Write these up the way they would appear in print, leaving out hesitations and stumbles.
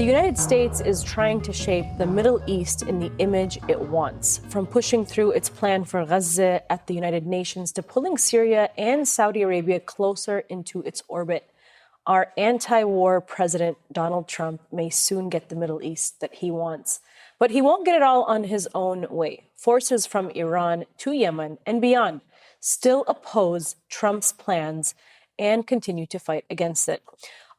United States is trying to shape the Middle East in the image it wants, from pushing through its plan for Gaza at the United Nations to pulling Syria and Saudi Arabia closer into its orbit. Our anti-war president, Donald Trump, may soon get the Middle East that he wants. But he won't get it all on his own way. Forces from Iran to Yemen and beyond still oppose Trump's plans and continue to fight against it.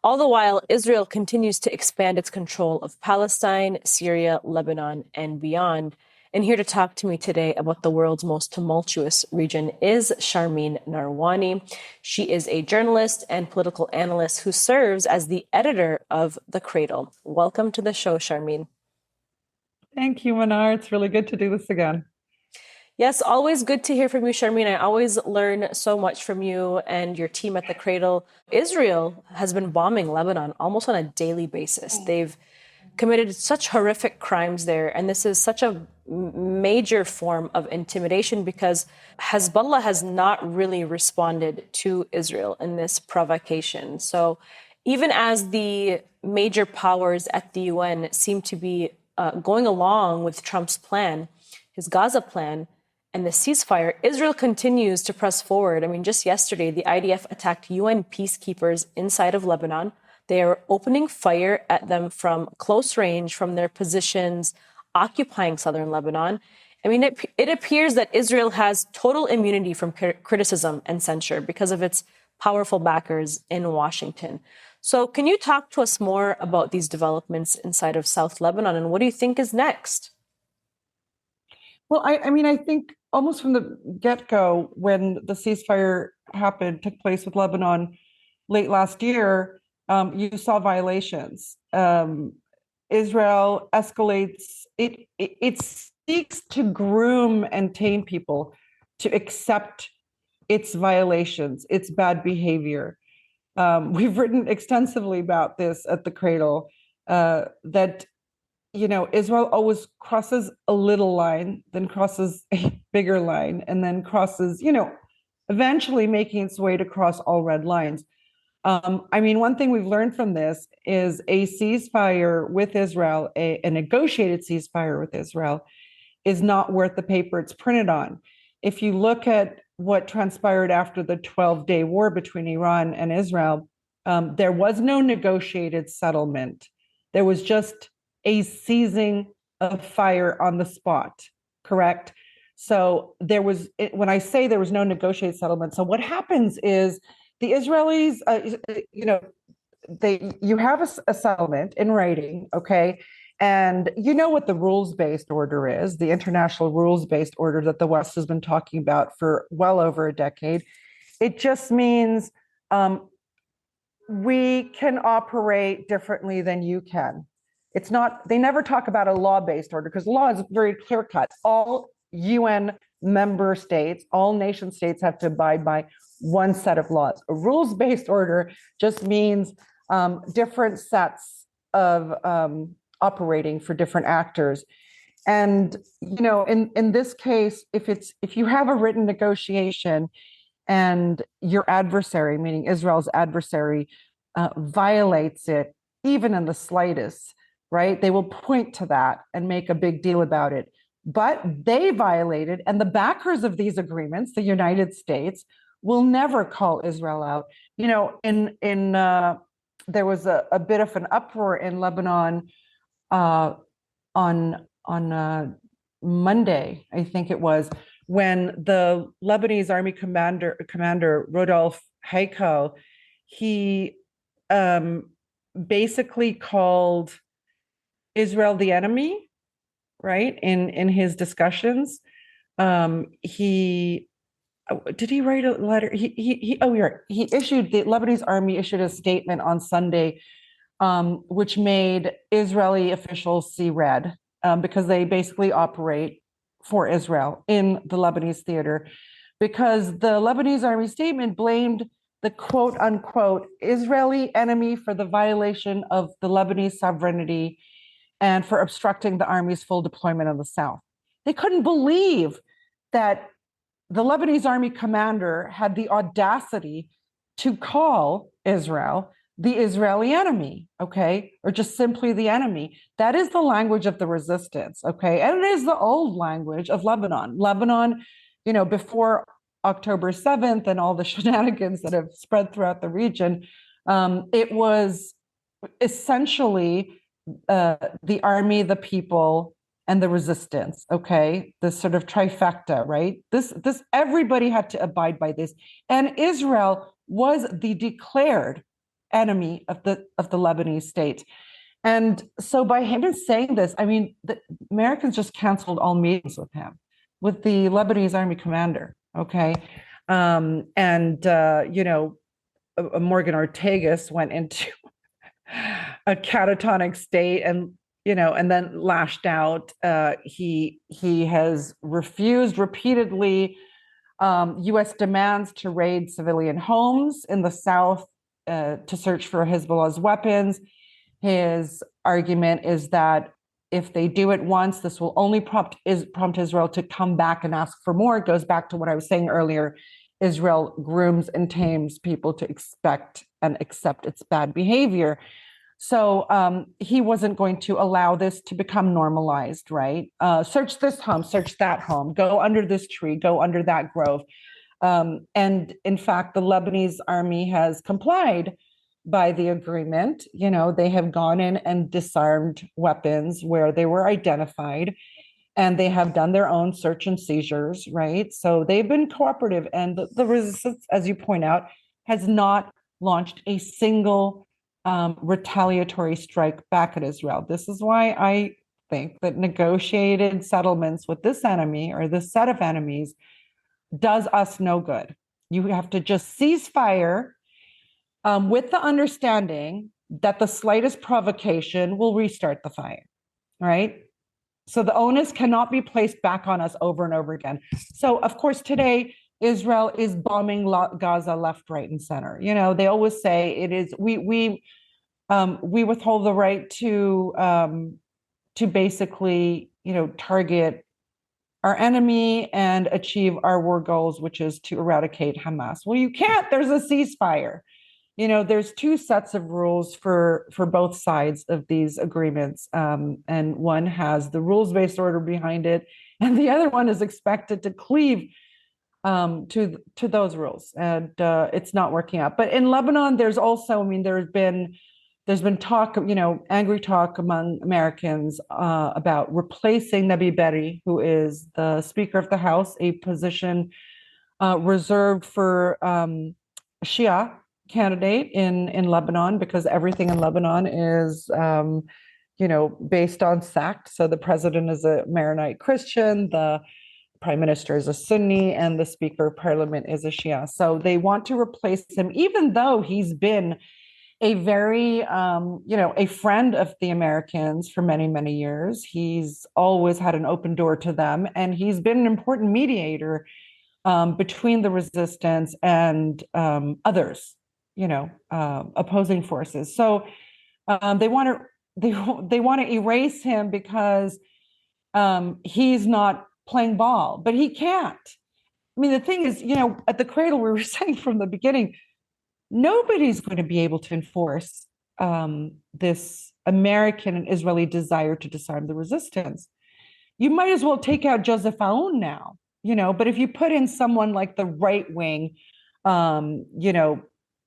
All the while, Israel continues to expand its control of Palestine, Syria, Lebanon, and beyond. And here to talk to me today about the world's most tumultuous region is Sharmine Narwani. She is a journalist and political analyst who serves as the editor of The Cradle. Welcome to the show, Sharmine. Thank you, Mnar. It's really good to do this again. Yes, always good to hear from you, Sharmine. I always learn so much from you and your team at The Cradle. Israel has been bombing Lebanon almost on a daily basis. They've committed such horrific crimes there, and this is such a major form of intimidation because Hezbollah has not really responded to Israel in this provocation. So even as the major powers at the UN seem to be going along with Trump's plan, his Gaza plan, and the ceasefire, Israel continues to press forward. I mean, just yesterday, the IDF attacked UN peacekeepers inside of Lebanon. They are opening fire at them from close range from their positions, occupying southern Lebanon. I mean, it appears that Israel has total immunity from criticism and censure because of its powerful backers in Washington. So can you talk to us more about these developments inside of South Lebanon, and what do you think is next? Well, I think almost from the get-go, when the ceasefire took place with Lebanon late last year, you saw violations. Israel escalates. It seeks to groom and tame people to accept its violations, its bad behavior. We've written extensively about this at The Cradle, that Israel always crosses a little line, then crosses a bigger line, and then crosses, eventually making its way to cross all red lines. One thing we've learned from this is a ceasefire with Israel, a negotiated ceasefire with Israel, is not worth the paper it's printed on. If you look at what transpired after the 12-day war between Iran and Israel, there was no negotiated settlement. There was just a seizing of fire on the spot, correct? So when I say there was no negotiated settlement, so what happens is the Israelis, you have a settlement in writing, okay? And you know what the rules-based order is, the international rules-based order that the West has been talking about for well over a decade. It just means we can operate differently than you can. It's not, they never talk about a law-based order because law is very clear-cut. All UN member states, all nation states have to abide by one set of laws. A rules-based order just means different sets of operating for different actors. And, in this case, if you have a written negotiation and your adversary, meaning Israel's adversary, violates it, even in the slightest, right? They will point to that and make a big deal about it. But they violated, and the backers of these agreements, the United States, will never call Israel out. There was a bit of an uproar in Lebanon on Monday, I think it was, when the Lebanese army commander Rodolphe Haiko, he basically called Israel the enemy, right? In his discussions, he write a letter? The Lebanese army issued a statement on Sunday, which made Israeli officials see red, because they basically operate for Israel in the Lebanese theater, because the Lebanese army statement blamed the quote unquote Israeli enemy for the violation of the Lebanese sovereignty and for obstructing the army's full deployment in the south. They couldn't believe that the Lebanese army commander had the audacity to call Israel the Israeli enemy, okay, or just simply the enemy. That is the language of the resistance, okay, and it is the old language of Lebanon. Lebanon, before October 7th and all the shenanigans that have spread throughout the region, it was essentially the army, the people, and the resistance. Okay, this sort of trifecta, right? This everybody had to abide by this, and Israel was the declared enemy of the Lebanese state. And so by him saying this, I mean, the Americans just canceled all meetings with him, with the Lebanese army commander. Okay, and Morgan Ortagus went into a catatonic state, and then lashed out. He has refused repeatedly U.S. demands to raid civilian homes in the south to search for Hezbollah's weapons. His argument is that if they do it once, this will only prompt Israel to come back and ask for more. It goes back to what I was saying earlier. Israel grooms and tames people to expect and accept its bad behavior. So he wasn't going to allow this to become normalized, right? Search this home, search that home, go under this tree, go under that grove. And in fact, the Lebanese army has complied by the agreement. They have gone in and disarmed weapons where they were identified, and they have done their own search and seizures, right? So they've been cooperative, and the resistance, as you point out, has not launched a single retaliatory strike back at Israel. This is why I think that negotiated settlements with this enemy or this set of enemies does us no good. You have to just cease fire with the understanding that the slightest provocation will restart the fire, right? So the onus cannot be placed back on us over and over again. So, of course, today, Israel is bombing Gaza left, right, and center. They always say it is, we withhold the right to basically, target our enemy and achieve our war goals, which is to eradicate Hamas. Well, you can't. There's a ceasefire. There's two sets of rules for both sides of these agreements, and one has the rules-based order behind it, and the other one is expected to cleave to those rules, and it's not working out. But in Lebanon, there's also, there's been talk, angry talk among Americans about replacing Nabi Berri, who is the Speaker of the House, a position reserved for Shia candidate in Lebanon, because everything in Lebanon is, based on sect. So the president is a Maronite Christian, the prime minister is a Sunni, and the Speaker of Parliament is a Shia. So they want to replace him, even though he's been a very, a friend of the Americans for many, many years. He's always had an open door to them, and he's been an important mediator between the resistance and others, opposing forces. So they want to erase him because he's not playing ball, but he can't. The thing is, at the Cradle, we were saying from the beginning, nobody's going to be able to enforce this American and Israeli desire to disarm the resistance. You might as well take out Joseph Aoun now, but if you put in someone like the right wing, Sabir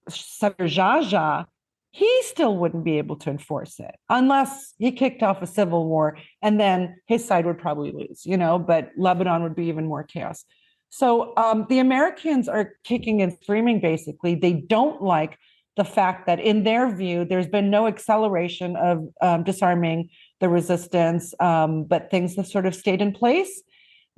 Jaja, he still wouldn't be able to enforce it unless he kicked off a civil war, and then his side would probably lose, but Lebanon would be even more chaos. So the Americans are kicking and screaming, basically. They don't like the fact that, in their view, there's been no acceleration of disarming the resistance, but things have sort of stayed in place.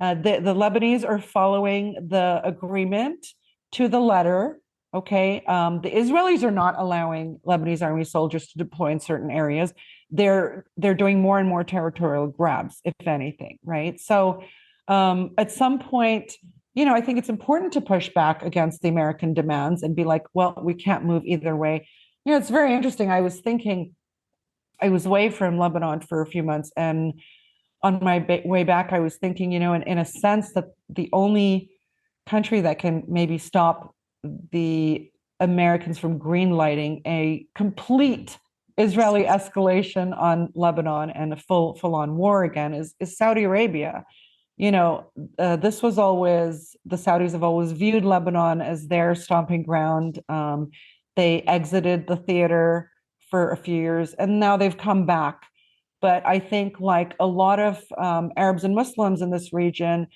The Lebanese are following the agreement to the letter. Okay, the Israelis are not allowing Lebanese army soldiers to deploy in certain areas. They're doing more and more territorial grabs, if anything, right? So at some point, I think it's important to push back against the American demands and be like, well, we can't move either way. It's very interesting. I was thinking, I was away from Lebanon for a few months, and on my way back, I was thinking, in a sense, that the only country that can maybe stop the Americans from greenlighting a complete Israeli escalation on Lebanon and a full-on war again is Saudi Arabia. This was always, the Saudis have always viewed Lebanon as their stomping ground. They exited the theater for a few years and now they've come back. But I think, like a lot of Arabs and Muslims in this region,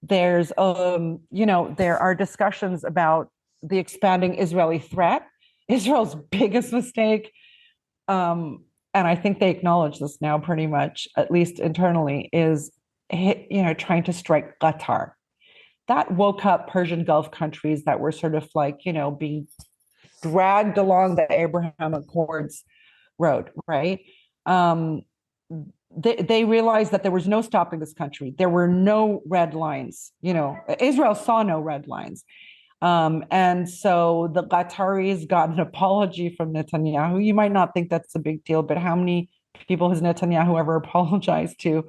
there are discussions about the expanding Israeli threat. Israel's biggest mistake, and I think they acknowledge this now pretty much, at least internally, is trying to strike Qatar. That woke up Persian Gulf countries that were sort of like, being dragged along the Abraham Accords road, right? They realized that there was no stopping this country. There were no red lines. Israel saw no red lines. And so the Qataris got an apology from Netanyahu. You might not think that's a big deal, but how many people has Netanyahu ever apologized to?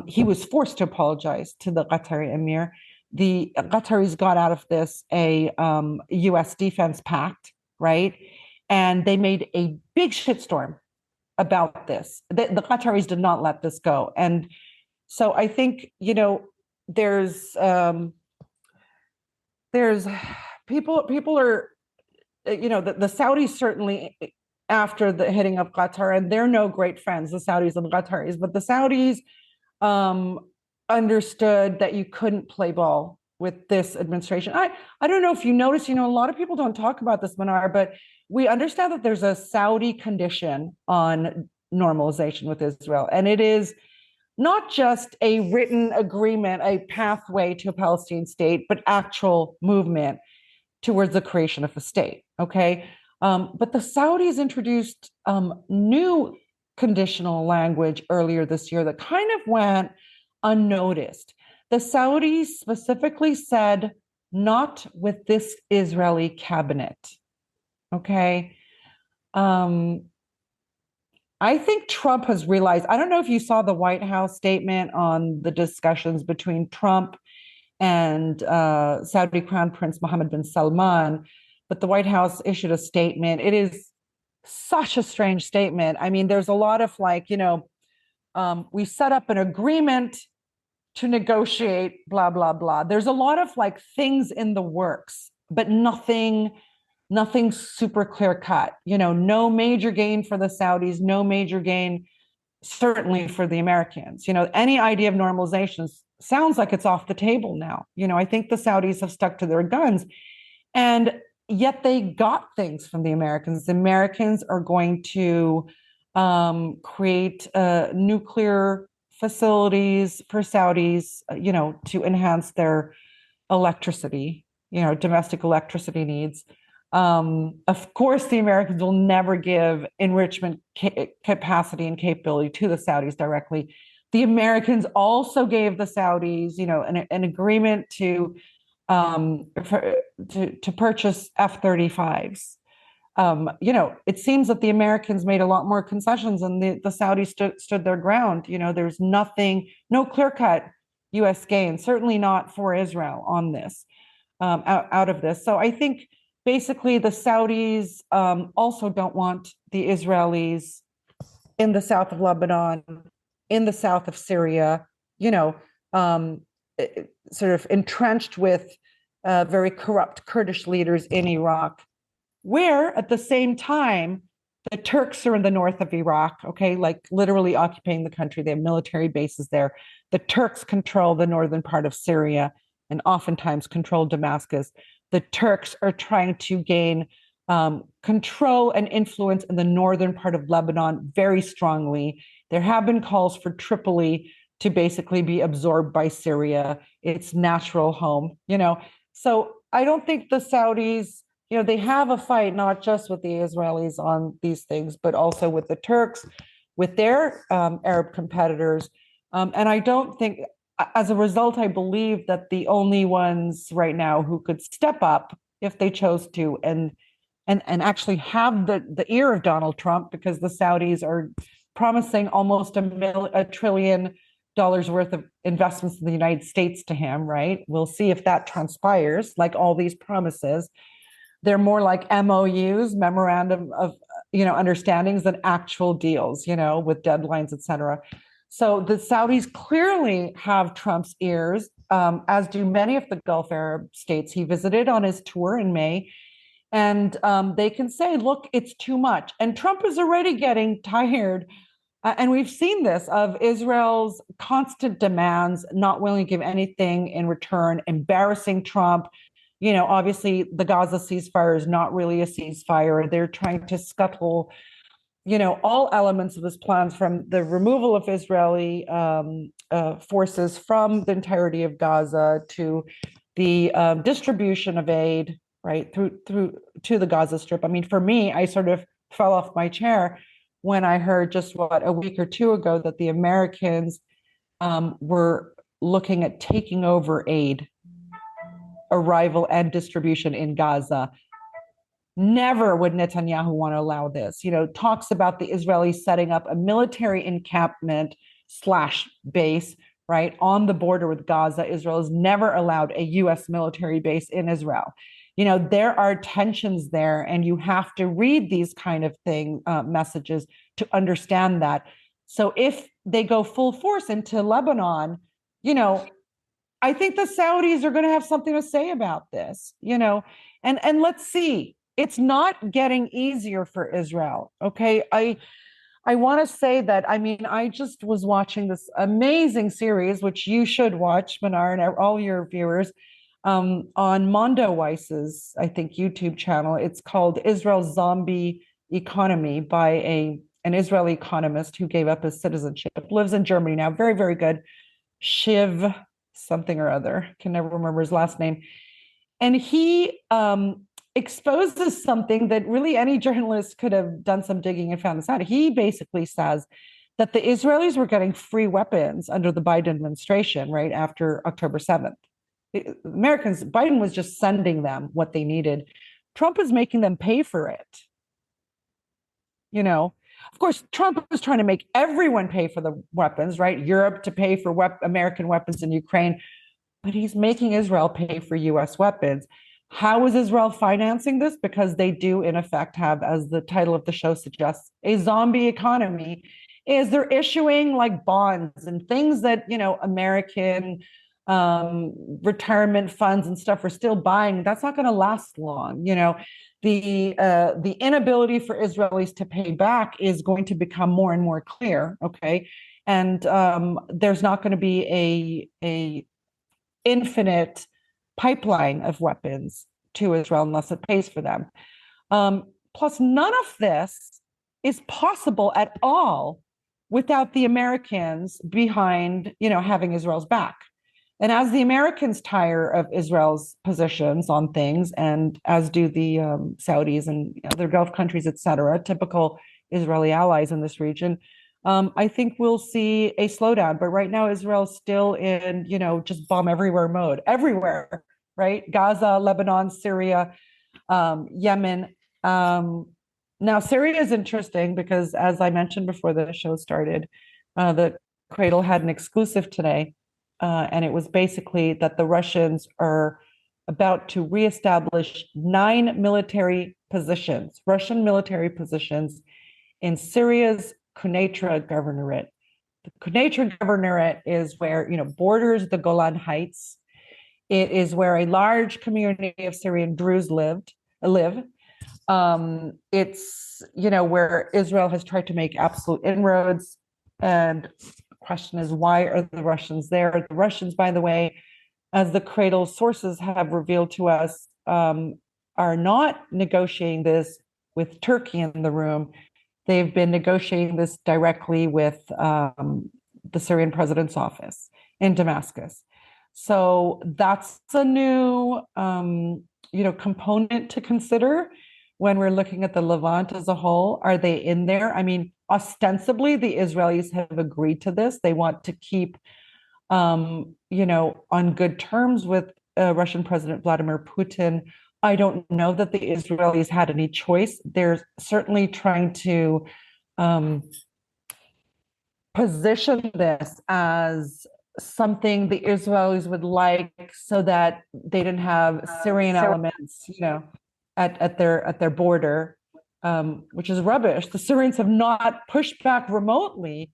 He was forced to apologize to the Qatari emir. The Qataris got out of this a U.S. defense pact, right? And they made a big shitstorm about this. The Qataris did not let this go. And so I think, there's people are, the Saudis certainly, after the hitting of Qatar, and they're no great friends, the Saudis and the Qataris, but the Saudis understood that you couldn't play ball with this administration. I don't know if you notice, a lot of people don't talk about this, Mnar, but we understand that there's a Saudi condition on normalization with Israel. And it is not just a written agreement, a pathway to a Palestinian state, but actual movement towards the creation of a state. Okay. But the Saudis introduced new conditional language earlier this year that kind of went unnoticed. The Saudis specifically said, not with this Israeli cabinet. Okay. I think Trump has realized, I don't know if you saw the White House statement on the discussions between Trump and Saudi Crown Prince Mohammed bin Salman, but the White House issued a statement. It is such a strange statement. I mean, there's a lot of we set up an agreement to negotiate, blah, blah, blah. There's a lot of things in the works, but nothing super clear cut. No major gain for the Saudis, no major gain certainly for the Americans. Any idea of normalization sounds like it's off the table now. I think the Saudis have stuck to their guns, and yet they got things from the Americans. The Americans are going to create nuclear facilities for Saudis, to enhance their electricity, domestic electricity needs. Of course, the Americans will never give enrichment capacity and capability to the Saudis directly. The Americans also gave the Saudis, an agreement to purchase F-35s. It seems that the Americans made a lot more concessions and the Saudis stood their ground. There's no clear-cut U.S. gain, certainly not for Israel on this, out of this. So I think basically the Saudis also don't want the Israelis in the south of Lebanon, in the south of Syria, sort of entrenched with very corrupt Kurdish leaders in Iraq, where at the same time, the Turks are in the north of Iraq, okay, literally occupying the country. They have military bases there. The Turks control the northern part of Syria and oftentimes control Damascus. The Turks are trying to gain control and influence in the northern part of Lebanon very strongly. There have been calls for Tripoli to basically be absorbed by Syria, its natural home, So I don't think the Saudis, they have a fight, not just with the Israelis on these things, but also with the Turks, with their Arab competitors. And I don't think, as a result, I believe that the only ones right now who could step up if they chose to and actually have the ear of Donald Trump, because the Saudis are promising almost $1 trillion worth of investments in the United States to him, right? We'll see if that transpires, like all these promises. They're more like MOUs, memorandum of understandings, than actual deals, with deadlines, etc. So the Saudis clearly have Trump's ears, as do many of the Gulf Arab states he visited on his tour in May. And they can say, look, it's too much. And Trump is already getting tired. And we've seen this of Israel's constant demands, not willing to give anything in return, embarrassing Trump. Obviously, the Gaza ceasefire is not really a ceasefire. They're trying to scuttle, all elements of his plans, from the removal of Israeli forces from the entirety of Gaza to the distribution of aid, right, through to the Gaza Strip. I mean, for me, I sort of fell off my chair when I heard just a week or two ago that the Americans were looking at taking over aid arrival and distribution in Gaza. Never would Netanyahu want to allow this. Talks about the Israelis setting up a military encampment slash base, right, on the border with Gaza. Israel has never allowed a U.S. military base in Israel. There are tensions there, and you have to read these kind of messages to understand that. So if they go full force into Lebanon, I think the Saudis are going to have something to say about this, and let's see. It's not getting easier for Israel. Okay. I want to say that, I mean, I just was watching this amazing series, which you should watch, Mnar, and all your viewers, on Mondo Weiss's, I think, YouTube channel. It's called Israel's Zombie Economy, by an Israeli economist who gave up his citizenship, lives in Germany now. Very, very good. Shiv something or other, can never remember his last name. And he exposes something that really any journalist could have done some digging and found this out. He basically says that the Israelis were getting free weapons under the Biden administration, right after October 7th. Biden was just sending them what they needed. Trump is making them pay for it. Of course, Trump was trying to make everyone pay for the weapons, right? Europe to pay for American weapons in Ukraine, but he's making Israel pay for US weapons. How is Israel financing this? Because they do, in effect, have, as the title of the show suggests, a zombie economy. Is they're issuing like bonds and things that, American retirement funds and stuff are still buying. That's not going to last long. The inability for Israelis to pay back is going to become more and more clear. Okay. And there's not going to be a infinite pipeline of weapons to Israel unless it pays for them. Plus, none of this is possible at all without the Americans behind, having Israel's back. And as the Americans tire of Israel's positions on things, and as do the Saudis and other Gulf countries, et cetera, typical Israeli allies in this region, I think we'll see a slowdown. But right now, Israel's still in, just bomb everywhere mode, everywhere, right? Gaza, Lebanon, Syria, Yemen. Now, Syria is interesting because, as I mentioned before the show started, the Cradle had an exclusive today. And it was basically that the Russians are about to reestablish 9 military positions, Russian military positions, in Syria's Quneitra governorate. The Quneitra governorate is where, borders the Golan Heights. It is where a large community of Syrian Druze live. It's, where Israel has tried to make absolute inroads. And question is, why are the Russians there? The Russians, by the way, as the Cradle sources have revealed to us, are not negotiating this with Turkey in the room. They've been negotiating this directly with the Syrian president's office in Damascus. So that's a new, component to consider when we're looking at the Levant as a whole. Are they in there? I mean, ostensibly, the Israelis have agreed to this. They want to keep, on good terms with Russian President Vladimir Putin. I don't know that the Israelis had any choice. They're certainly trying to position this as something the Israelis would like, so that they didn't have Syrian elements, at their border, which is rubbish. The Syrians have not pushed back remotely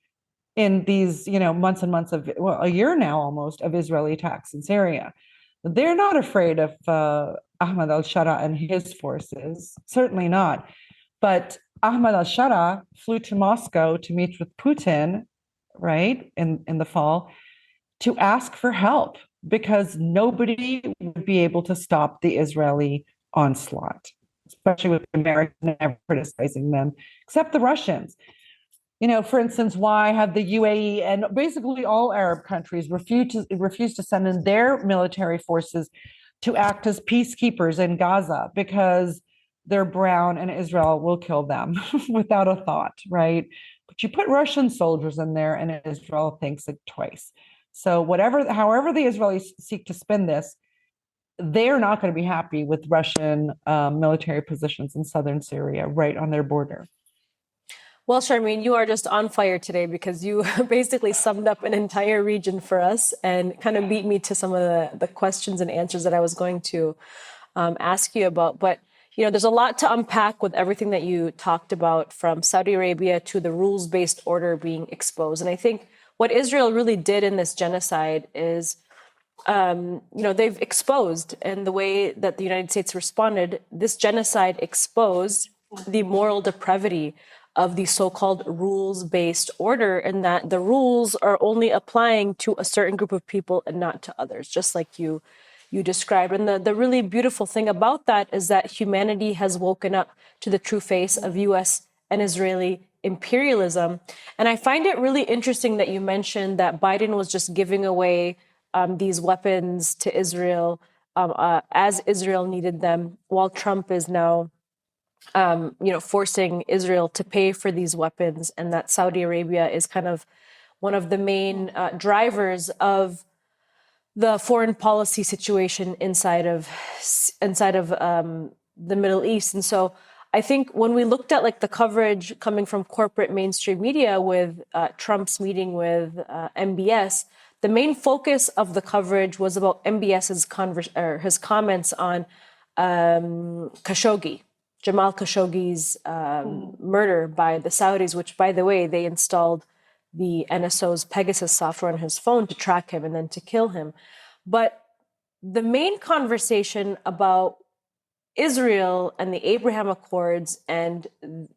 in these, months and months of, well, a year now almost, of Israeli attacks in Syria. They're not afraid of Ahmad al-Shara and his forces, certainly not. But Ahmad al-Shara flew to Moscow to meet with Putin, right, in the fall, to ask for help because nobody would be able to stop the Israeli onslaught, especially with the Americans never criticizing them, except the Russians. For instance, why have the UAE and basically all Arab countries refused to send in their military forces to act as peacekeepers in Gaza? Because they're brown and Israel will kill them without a thought, right? But you put Russian soldiers in there and Israel thinks it twice. So however the Israelis seek to spin this, they're not going to be happy with Russian military positions in southern Syria, right on their border. Well, Sharmine, you are just on fire today because you basically summed up an entire region for us and kind of beat me to some of the questions and answers that I was going to ask you about. But, there's a lot to unpack with everything that you talked about, from Saudi Arabia to the rules-based order being exposed. And I think what Israel really did in this genocide is, they've exposed, and the way that the United States responded, this genocide exposed the moral depravity of the so-called rules-based order, and that the rules are only applying to a certain group of people and not to others, just like you described. And the really beautiful thing about that is that humanity has woken up to the true face of U.S. and Israeli imperialism. And I find it really interesting that you mentioned that Biden was just giving away these weapons to Israel as Israel needed them, while Trump is now forcing Israel to pay for these weapons, and that Saudi Arabia is kind of one of the main drivers of the foreign policy situation inside of the Middle East. And so I think when we looked at like the coverage coming from corporate mainstream media with Trump's meeting with MBS, the main focus of the coverage was about MBS's his comments on Khashoggi. Jamal Khashoggi's murder by the Saudis, which, by the way, they installed the NSO's Pegasus software on his phone to track him and then to kill him. But the main conversation about Israel and the Abraham Accords and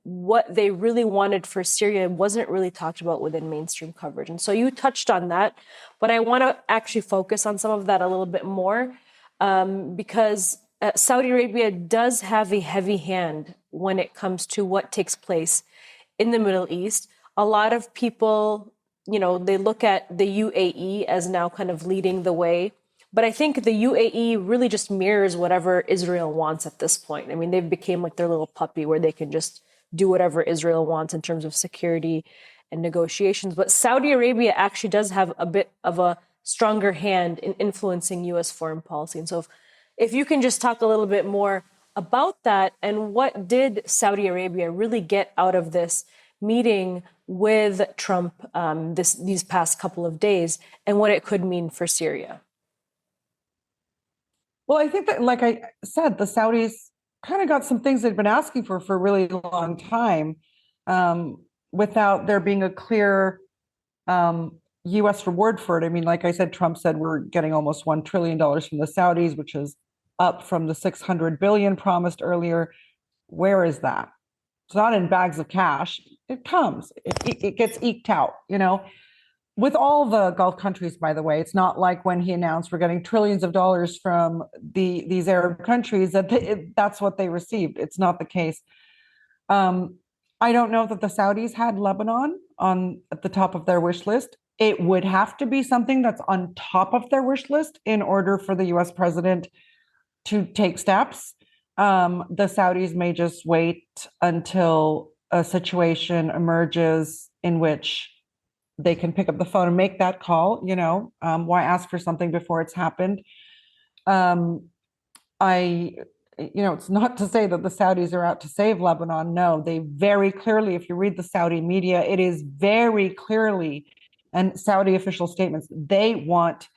what they really wanted for Syria wasn't really talked about within mainstream coverage. And so you touched on that, but I want to actually focus on some of that a little bit more because Saudi Arabia does have a heavy hand when it comes to what takes place in the Middle East. A lot of people, they look at the UAE as now kind of leading the way. But I think the UAE really just mirrors whatever Israel wants at this point. I mean, they've become like their little puppy where they can just do whatever Israel wants in terms of security and negotiations. But Saudi Arabia actually does have a bit of a stronger hand in influencing U.S. foreign policy. And so if you can just talk a little bit more about that, and what did Saudi Arabia really get out of this meeting with Trump these past couple of days, and what it could mean for Syria? Well, I think that, like I said, the Saudis kind of got some things they'd been asking for a really long time, without there being a clear U.S. reward for it. I mean, like I said, Trump said we're getting almost $1 trillion from the Saudis, which is up from the $600 billion promised earlier. Where is that? It's not in bags of cash. It comes. It gets eked out, With all the Gulf countries, by the way, it's not like when he announced we're getting trillions of dollars from these Arab countries that's what they received. It's not the case. I don't know that the Saudis had Lebanon at the top of their wish list. It would have to be something that's on top of their wish list in order for the U.S. president to take steps. The Saudis may just wait until a situation emerges in which they can pick up the phone and make that call. Why ask for something before it's happened? It's not to say that the Saudis are out to save Lebanon. No, they very clearly, if you read the Saudi media, it is very clearly, and Saudi official statements, they want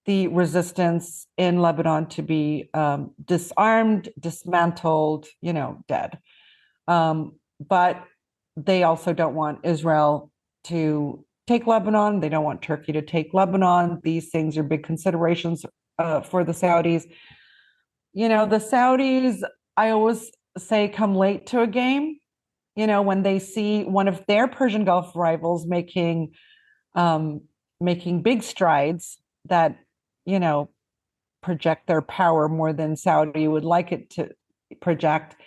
the resistance in Lebanon to be disarmed, dismantled, dead. But they also don't want Israel to take Lebanon. They don't want Turkey to take Lebanon. These things are big considerations for the Saudis. The Saudis, I always say, come late to a game. When they see one of their Persian Gulf rivals making big strides that, project their power more than Saudi would like it to project,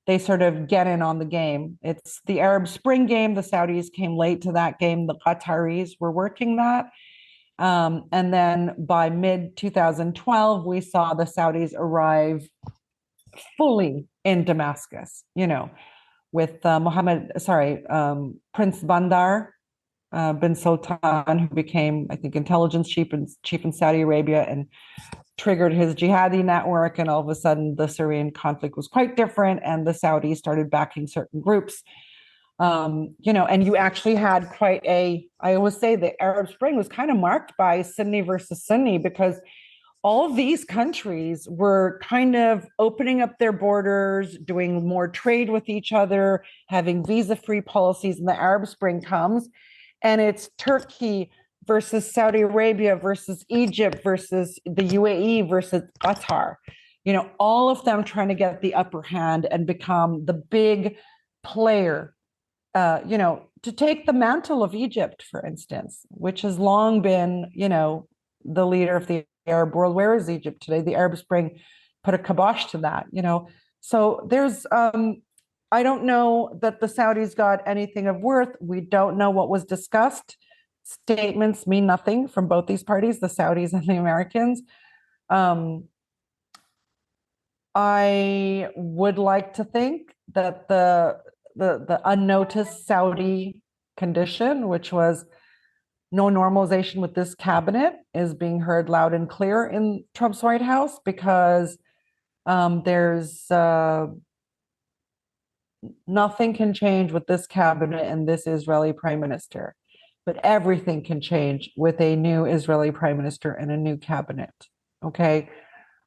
they sort of get in on the game. It's the Arab Spring game. The Saudis came late to that game. The Qataris were working that. And then by mid 2012, we saw the Saudis arrive fully in Damascus, with Prince Bandar bin Sultan, who became, I think, intelligence chief in Saudi Arabia and triggered his jihadi network. And all of a sudden, the Syrian conflict was quite different, and the Saudis started backing certain groups. And you actually had I always say the Arab Spring was kind of marked by Sunni versus Sunni, because all of these countries were kind of opening up their borders, doing more trade with each other, having visa-free policies, and the Arab Spring comes, and it's Turkey versus Saudi Arabia versus Egypt versus the UAE versus Qatar. All of them trying to get the upper hand and become the big player, to take the mantle of Egypt, for instance, which has long been, the leader of the Arab world. Where is Egypt today? The Arab Spring put a kibosh to that, So there's, I don't know that the Saudis got anything of worth. We don't know what was discussed. Statements mean nothing from both these parties, the Saudis and the Americans. I would like to think that the unnoticed Saudi condition, which was no normalization with this cabinet, is being heard loud and clear in Trump's White House, because there's nothing can change with this cabinet and this Israeli prime minister, but everything can change with a new Israeli prime minister and a new cabinet. Okay.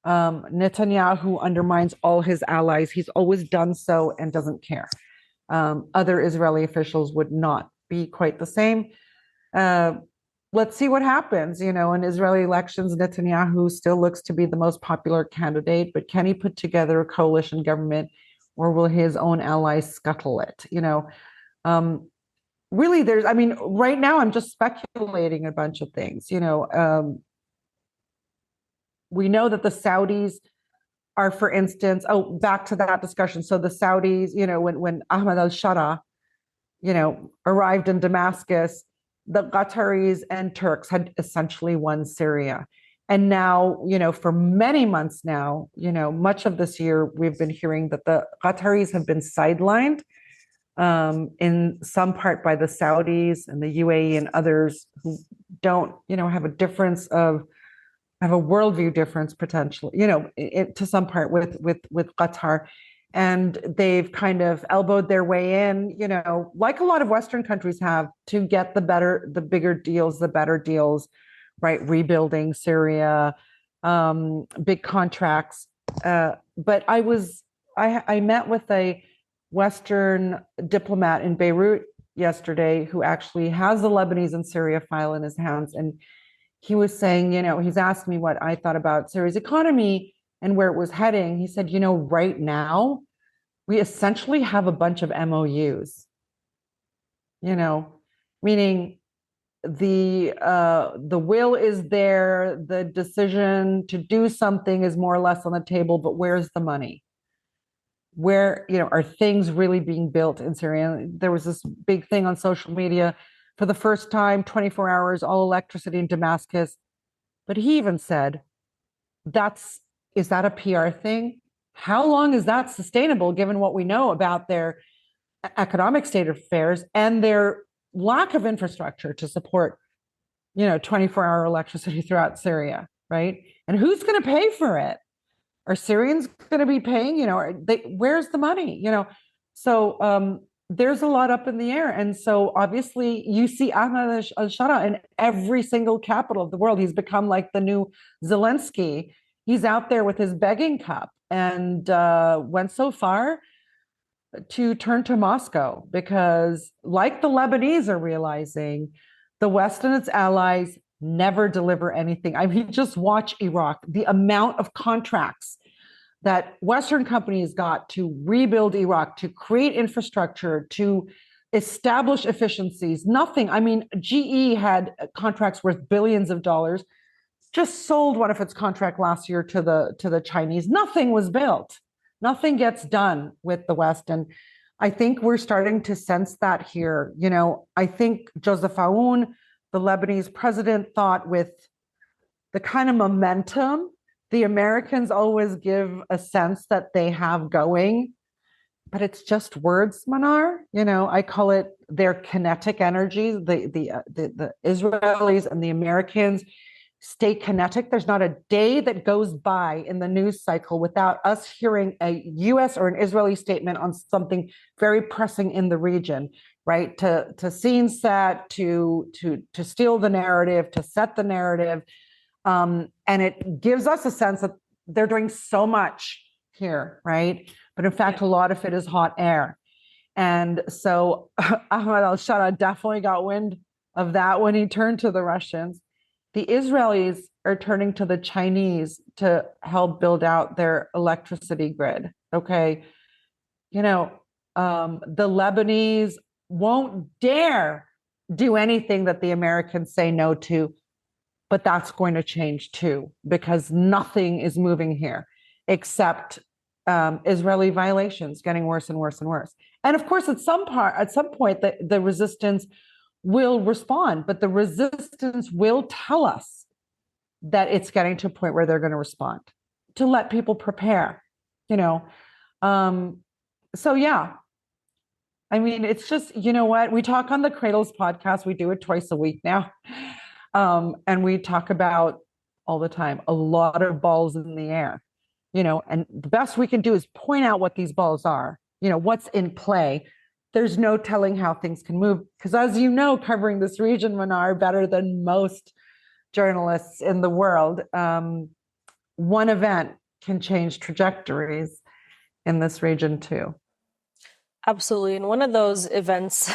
Netanyahu undermines all his allies. He's always done so and doesn't care. Other Israeli officials would not be quite the same. Let's see what happens. In Israeli elections, Netanyahu still looks to be the most popular candidate, but can he put together a coalition government, or will his own allies scuttle it? Really, right now I'm just speculating a bunch of things. We know that the Saudis are, for instance, back to that discussion. So the Saudis, when Ahmad al-Shara, arrived in Damascus, the Qataris and Turks had essentially won Syria. And now, for many months now, much of this year, we've been hearing that the Qataris have been sidelined in some part by the Saudis and the UAE and others who don't, have a difference have a worldview difference potentially, to some part with Qatar. And they've kind of elbowed their way in, like a lot of Western countries have, to get the bigger deals, the better deals, right? Rebuilding Syria, big contracts. But I met with a Western diplomat in Beirut yesterday who actually has the Lebanese and Syria file in his hands. And he was saying, he's asked me what I thought about Syria's economy and where it was heading. He said, right now, we essentially have a bunch of MOUs, meaning the will is there, the decision to do something is more or less on the table, but where's the money? Where, are things really being built in Syria? There was this big thing on social media. For the first time, 24 hours, all electricity in Damascus. But he even said, is that a PR thing? How long is that sustainable, given what we know about their economic state of affairs and their lack of infrastructure to support, 24-hour electricity throughout Syria, right? And who's going to pay for it? Are Syrians going to be paying? Where's the money? So there's a lot up in the air. And so obviously you see Ahmed al-Shara in every single capital of the world. He's become like the new Zelensky. He's out there with his begging cup and went so far to turn to Moscow because, like the Lebanese are realizing, the West and its allies never deliver anything. I mean, just watch Iraq, the amount of contracts that Western companies got to rebuild Iraq, to create infrastructure, to establish efficiencies. Nothing. I mean, GE had contracts worth billions of dollars, just sold one of its contract last year to the Chinese. Nothing was built. Nothing gets done with the West. And I think we're starting to sense that here. You know, I think Joseph Aoun, the Lebanese president, thought with the kind of momentum the Americans always give a sense that they have going, but it's just words, Mnar. You know, I call it their kinetic energy. The Israelis and the Americans stay kinetic. There's not a day that goes by in the news cycle without us hearing a US or an Israeli statement on something very pressing in the region, right? To scene set, to steal the narrative, to set the narrative. And it gives us a sense that they're doing so much here, right? But in fact, a lot of it is hot air. And so Ahmed al-Shara definitely got wind of that when he turned to the Russians. The Israelis are turning to the Chinese to help build out their electricity grid. Okay. You know, the Lebanese won't dare do anything that the Americans say no to, but that's going to change too, because nothing is moving here except Israeli violations getting worse and worse and worse. And of course, at some point, the resistance will respond, but the resistance will tell us that it's getting to a point where they're going to respond to let people prepare, you know. So yeah, I mean, it's just, you know what, we talk on the Cradles podcast, we do it twice a week now. And we talk about all the time, a lot of balls in the air, you know, and the best we can do is point out what these balls are, you know, what's in play. There's no telling how things can move. Because as you know, covering this region, Mnar, better than most journalists in the world, one event can change trajectories in this region too. Absolutely. And one of those events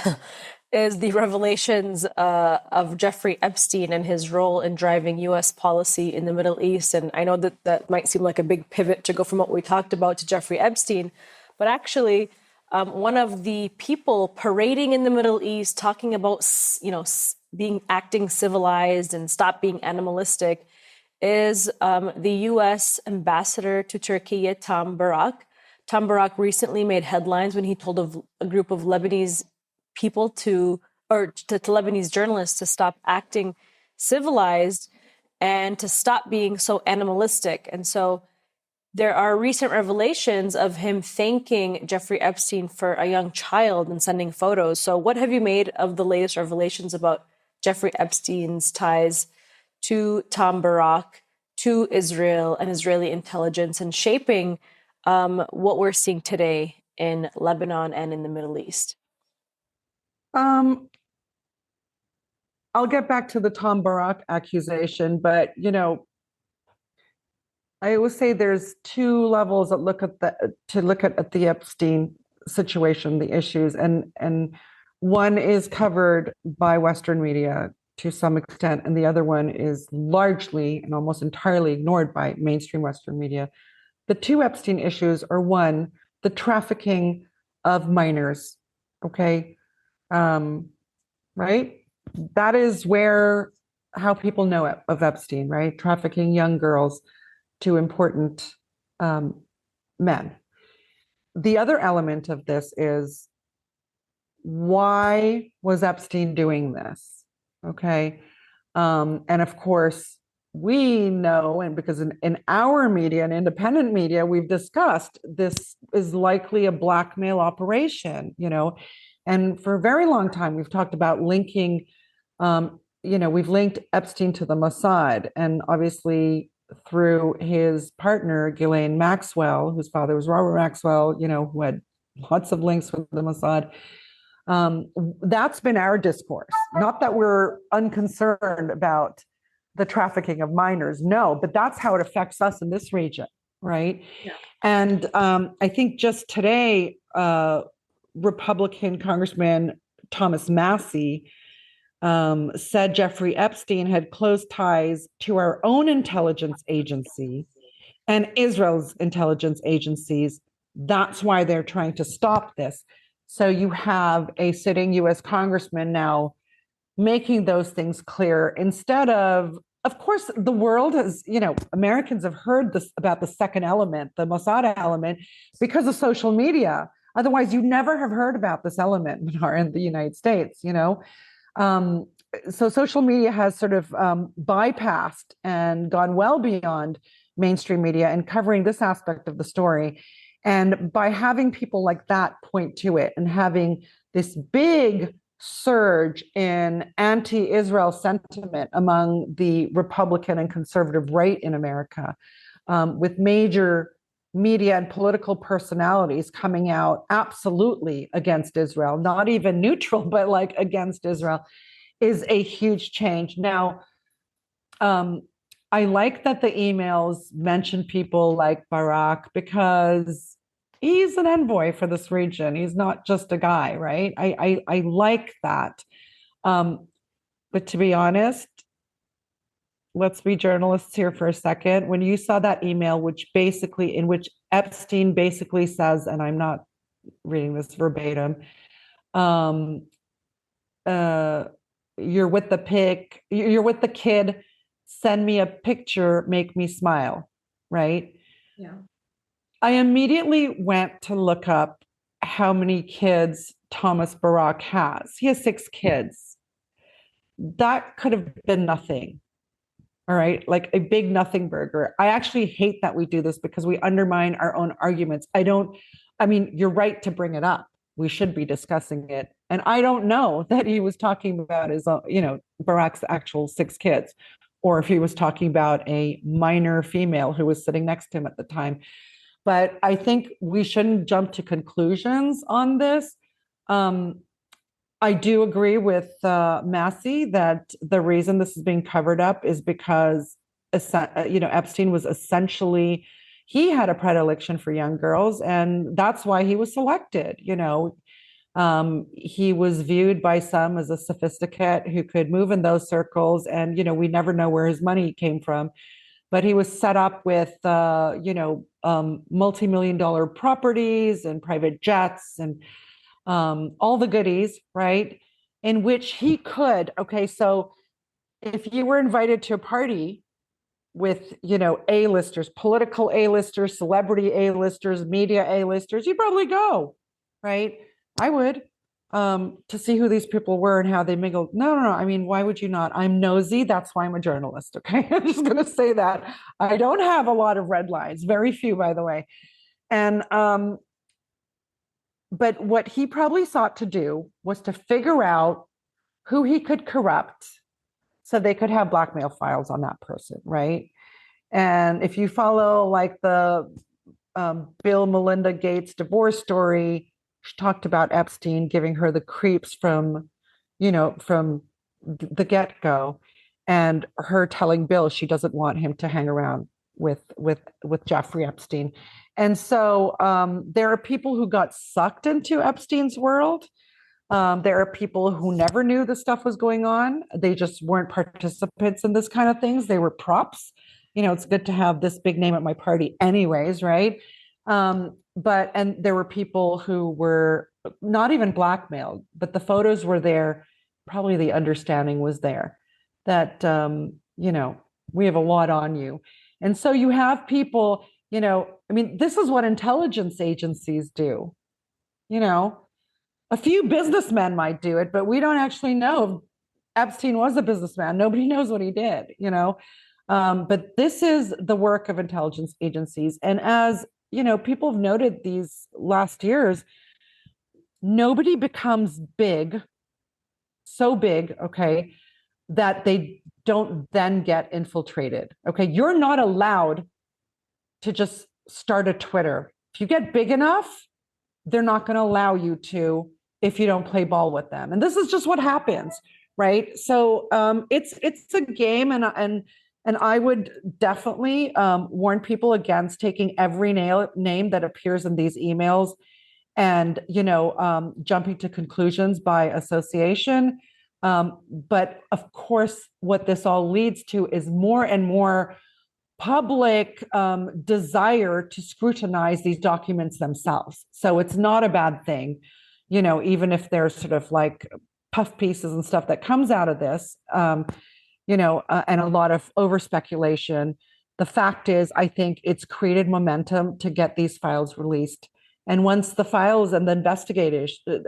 is the revelations of Jeffrey Epstein and his role in driving U.S. policy in the Middle East. And I know that that might seem like a big pivot to go from what we talked about to Jeffrey Epstein, but actually one of the people parading in the Middle East talking about, you know, acting civilized and stop being animalistic is the U.S. ambassador to Turkey, Tom Barak. Tom Barak recently made headlines when he told a group of Lebanese people to Lebanese journalists to stop acting civilized and to stop being so animalistic. And so there are recent revelations of him thanking Jeffrey Epstein for a young child and sending photos. So what have you made of the latest revelations about Jeffrey Epstein's ties to Tom Barak, to Israel and Israeli intelligence, and shaping what we're seeing today in Lebanon and in the Middle East? I'll get back to the Tom Barak accusation, but you know, I always say there's two levels that look at the Epstein situation, the issues, and one is covered by Western media to some extent, and the other one is largely and almost entirely ignored by mainstream Western media. The two Epstein issues are, one, the trafficking of minors. Okay, right? That is how people know of Epstein, right? Trafficking young girls to important men. The other element of this is, why was Epstein doing this? Okay. And of course, we know, and because in our media and independent media, we've discussed this is likely a blackmail operation, you know, and for a very long time, we've talked about linking, you know, we've linked Epstein to the Mossad, and obviously through his partner, Ghislaine Maxwell, whose father was Robert Maxwell, you know, who had lots of links with the Mossad. That's been our discourse. Not that we're unconcerned about the trafficking of minors, no, but that's how it affects us in this region, right? Yeah. And I think just today, Republican Congressman Thomas Massey said Jeffrey Epstein had close ties to our own intelligence agency and Israel's intelligence agencies. That's why they're trying to stop this. So you have a sitting US congressman now making those things clear instead of course, the world has, Americans have heard this about the second element, the Mossad element, because of social media. Otherwise, you never have heard about this element in the United States, so social media has sort of bypassed and gone well beyond mainstream media and covering this aspect of the story. And by having people like that point to it and having this big surge in anti-Israel sentiment among the Republican and conservative right in America, with major media and political personalities coming out absolutely against Israel, not even neutral, but like against Israel, is a huge change. Now, I like that the emails mention people like Barak because he's an envoy for this region. He's not just a guy, right? I like that. But to be honest, let's be journalists here for a second. When you saw that email, in which Epstein basically says, and I'm not reading this verbatim, you're with the pig, you're with the kid, send me a picture, make me smile, right? Yeah. I immediately went to look up how many kids Thomas Barak has. He has 6 kids. That could have been nothing. All right, like a big nothing burger. I actually hate that we do this because we undermine our own arguments. You're right to bring it up. We should be discussing it. And I don't know that he was talking about Barak's actual 6 kids, or if he was talking about a minor female who was sitting next to him at the time. But I think we shouldn't jump to conclusions on this. I do agree with Massey that the reason this is being covered up is because, Epstein was essentially, he had a predilection for young girls, and that's why he was selected. He was viewed by some as a sophisticate who could move in those circles, and we never know where his money came from. But he was set up with, multi-million-dollar properties and private jets and all the goodies, right? In which he could, okay, so if you were invited to a party with, A-listers, political A-listers, celebrity A-listers, media A-listers, you'd probably go, right? I would, to see who these people were and how they mingled. No. I mean, why would you not? I'm nosy. That's why I'm a journalist. Okay. I'm just going to say that. I don't have a lot of red lines, very few, by the way. And, but what he probably sought to do was to figure out who he could corrupt so they could have blackmail files on that person, right? And if you follow like the Bill Melinda Gates divorce story, she talked about Epstein giving her the creeps from the get-go, and her telling Bill she doesn't want him to hang around with Jeffrey Epstein. And so there are people who got sucked into Epstein's world. There are people who never knew this stuff was going on. They just weren't participants in this kind of things. They were props. It's good to have this big name at my party anyways, right? And there were people who were not even blackmailed, but the photos were there. Probably the understanding was there that, we have a lot on you. And so you have people, this is what intelligence agencies do. A few businessmen might do it, but we don't actually know Epstein was a businessman. Nobody knows what he did, but this is the work of intelligence agencies. And as, people have noted these last years, nobody becomes big, so big, okay, that they don't then get infiltrated. Okay. You're not allowed to just start a Twitter. If you get big enough, they're not going to allow you to if you don't play ball with them. And this is just what happens, right? So it's a game, and I would definitely warn people against taking every name that appears in these emails and jumping to conclusions by association. But of course, what this all leads to is more and more public desire to scrutinize these documents themselves. So it's not a bad thing, even if there's sort of like puff pieces and stuff that comes out of this, and a lot of over speculation. The fact is, I think it's created momentum to get these files released. And once the files and the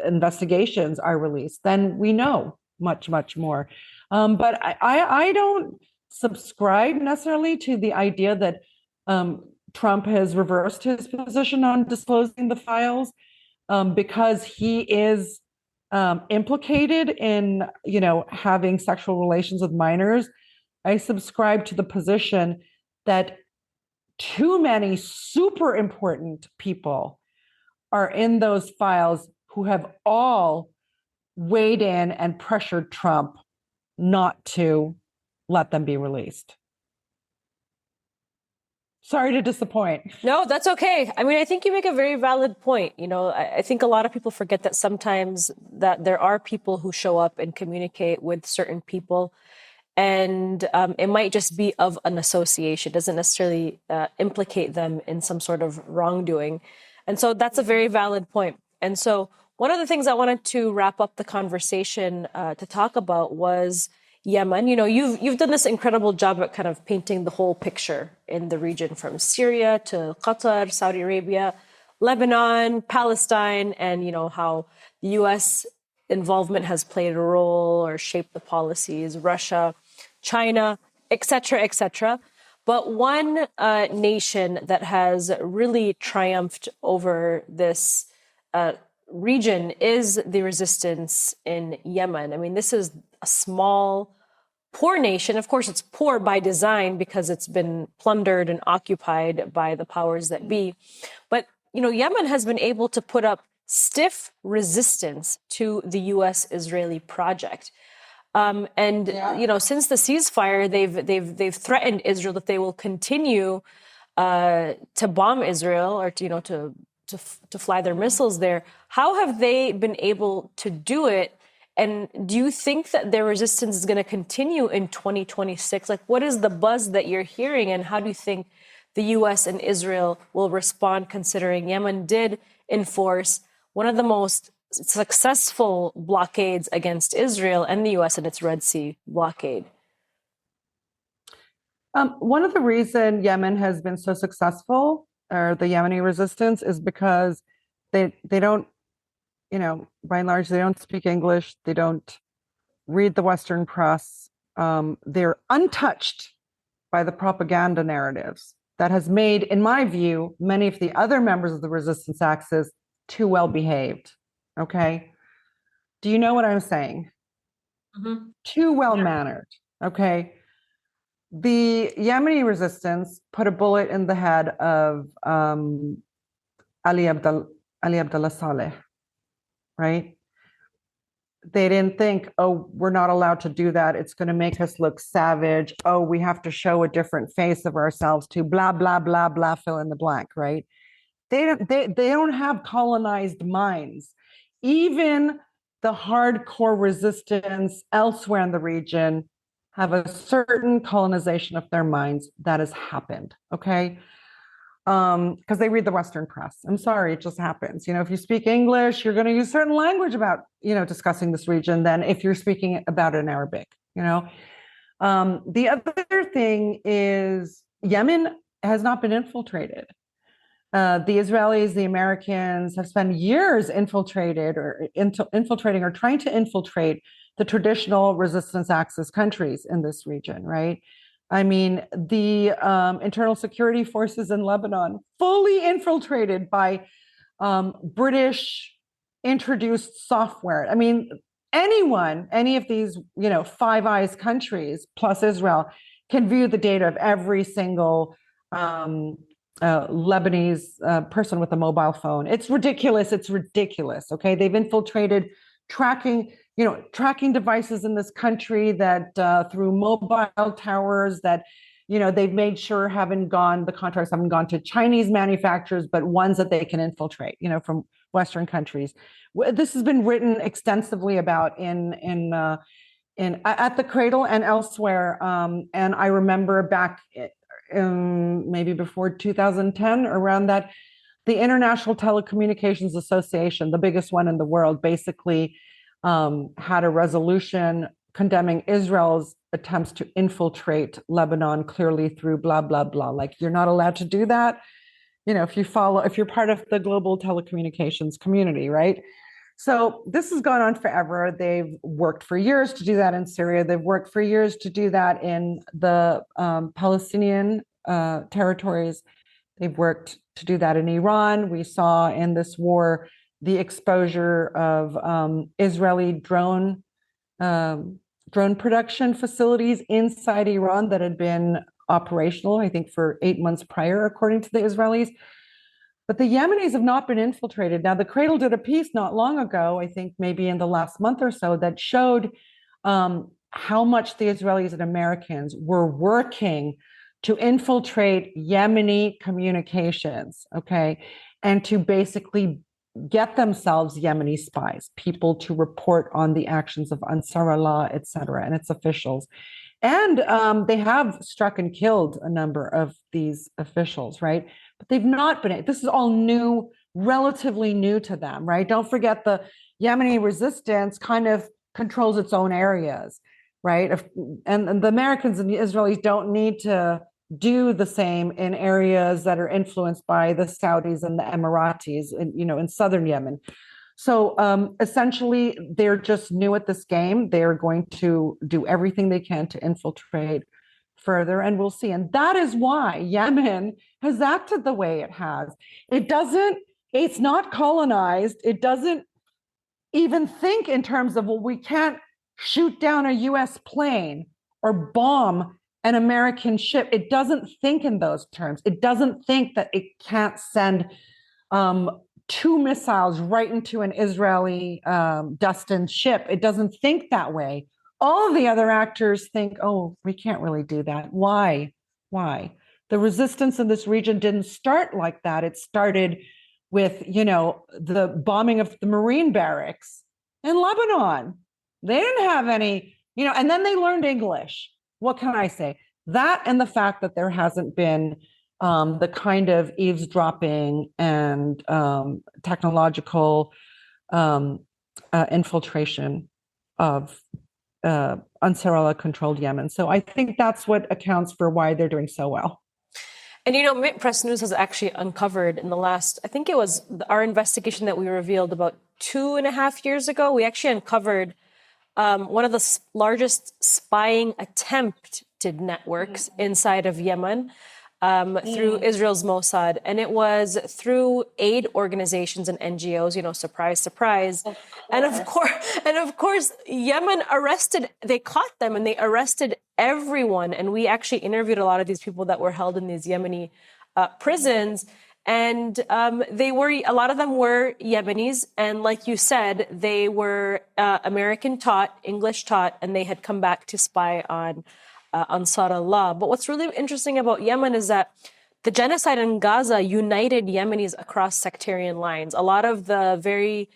investigations are released, then we know much, much more. But I don't subscribe necessarily to the idea that Trump has reversed his position on disclosing the files, because he is implicated in, having sexual relations with minors. I subscribe to the position that too many super important people are in those files who have all weighed in and pressured Trump not to let them be released. Sorry to disappoint. No, that's okay. I mean, I think you make a very valid point. I think a lot of people forget that sometimes that there are people who show up and communicate with certain people, and it might just be of an association. It doesn't necessarily implicate them in some sort of wrongdoing. And so that's a very valid point. And so one of the things I wanted to wrap up the conversation to talk about was Yemen. You've done this incredible job at kind of painting the whole picture in the region, from Syria to Qatar, Saudi Arabia, Lebanon, Palestine, and how the U.S. involvement has played a role or shaped the policies, Russia, China, et cetera, et cetera. But one nation that has really triumphed over this region is the resistance in Yemen. I mean, this is a small, poor nation. Of course, it's poor by design because it's been plundered and occupied by the powers that be. But, Yemen has been able to put up stiff resistance to the U.S.-Israeli project. Since the ceasefire, they've threatened Israel that they will continue to bomb Israel, or to fly their missiles there. How have they been able to do it? And do you think that their resistance is going to continue in 2026? Like, what is the buzz that you're hearing, and how do you think the U.S. and Israel will respond, considering Yemen did enforce one of the most successful blockades against Israel and the U.S. in its Red Sea blockade? One of the reasons Yemen has been so successful, or the Yemeni resistance, is because they don't, by and large, they don't speak English. They don't read the Western press. They're untouched by the propaganda narratives that has made, in my view, many of the other members of the resistance axis too well behaved. Okay. Do you know what I'm saying? Mm-hmm. Too well mannered. Okay. The Yemeni resistance put a bullet in the head of Ali Abdullah Saleh, right? They didn't think, oh, we're not allowed to do that. It's going to make us look savage. Oh, we have to show a different face of ourselves to blah, blah, blah, blah, fill in the blank, right? They don't have colonized minds. Even the hardcore resistance elsewhere in the region have a certain colonization of their minds that has happened, okay? Because they read the Western press. I'm sorry, it just happens. If you speak English, you're going to use certain language about, discussing this region than if you're speaking about it in Arabic, The other thing is Yemen has not been infiltrated. The Israelis, the Americans have spent years infiltrating or trying to infiltrate the traditional resistance axis countries in this region, right? I mean, the internal security forces in Lebanon, fully infiltrated by British introduced software. I mean, any of these, Five Eyes countries plus Israel can view the data of every single Lebanese person with a mobile phone. It's ridiculous. It's ridiculous. Okay, they've infiltrated tracking, tracking devices in this country that through mobile towers that, they've made sure the contracts haven't gone to Chinese manufacturers, but ones that they can infiltrate, from Western countries. This has been written extensively about in at the Cradle and elsewhere. And I remember back maybe before 2010, around that, the International Telecommunications Association, the biggest one in the world, basically had a resolution condemning Israel's attempts to infiltrate Lebanon, clearly through blah, blah, blah. Like, you're not allowed to do that. If you're part of the global telecommunications community, right? So this has gone on forever. They've worked for years to do that in Syria. They've worked for years to do that in the Palestinian territories. They've worked to do that in Iran. We saw in this war the exposure of Israeli drone production facilities inside Iran that had been operational, I think, for 8 months prior, according to the Israelis. But the Yemenis have not been infiltrated. Now, the Cradle did a piece not long ago, I think maybe in the last month or so, that showed how much the Israelis and Americans were working to infiltrate Yemeni communications, okay, and to basically get themselves Yemeni spies, people to report on the actions of Ansar Allah, et cetera, and its officials. And they have struck and killed a number of these officials, right? But they've not been, this is all new, relatively new to them, right? Don't forget the Yemeni resistance kind of controls its own areas, right? And the Americans and the Israelis don't need to do the same in areas that are influenced by the Saudis and the Emiratis, in southern Yemen. So essentially, they're just new at this game. They're going to do everything they can to infiltrate further, and we'll see. And that is why Yemen has acted the way it has. It's not colonized. It doesn't even think in terms of, well, we can't shoot down a US plane or bomb an American ship. It doesn't think in those terms. It doesn't think that it can't send 2 missiles right into an Israeli destined ship. It doesn't think that way. All of the other actors think, oh, we can't really do that. Why? The resistance in this region didn't start like that. It started with, the bombing of the Marine barracks in Lebanon. They didn't have any, and then they learned English. What can I say? That and the fact that there hasn't been the kind of eavesdropping and technological infiltration of Ansar Allah-controlled Yemen. So I think that's what accounts for why they're doing so well. And Mint Press News has actually uncovered in the last, I think it was our investigation that we revealed about 2.5 years ago, we actually uncovered one of the largest spying attempted networks inside of Yemen through Israel's Mossad. And it was through aid organizations and NGOs, surprise, surprise. And of course, Yemen they caught them and they arrested everyone. And we actually interviewed a lot of these people that were held in these Yemeni prisons. And a lot of them were Yemenis. And like you said, they were American taught, English taught, and they had come back to spy on Ansar Allah. But what's really interesting about Yemen is that the genocide in Gaza united Yemenis across sectarian lines. A lot of the very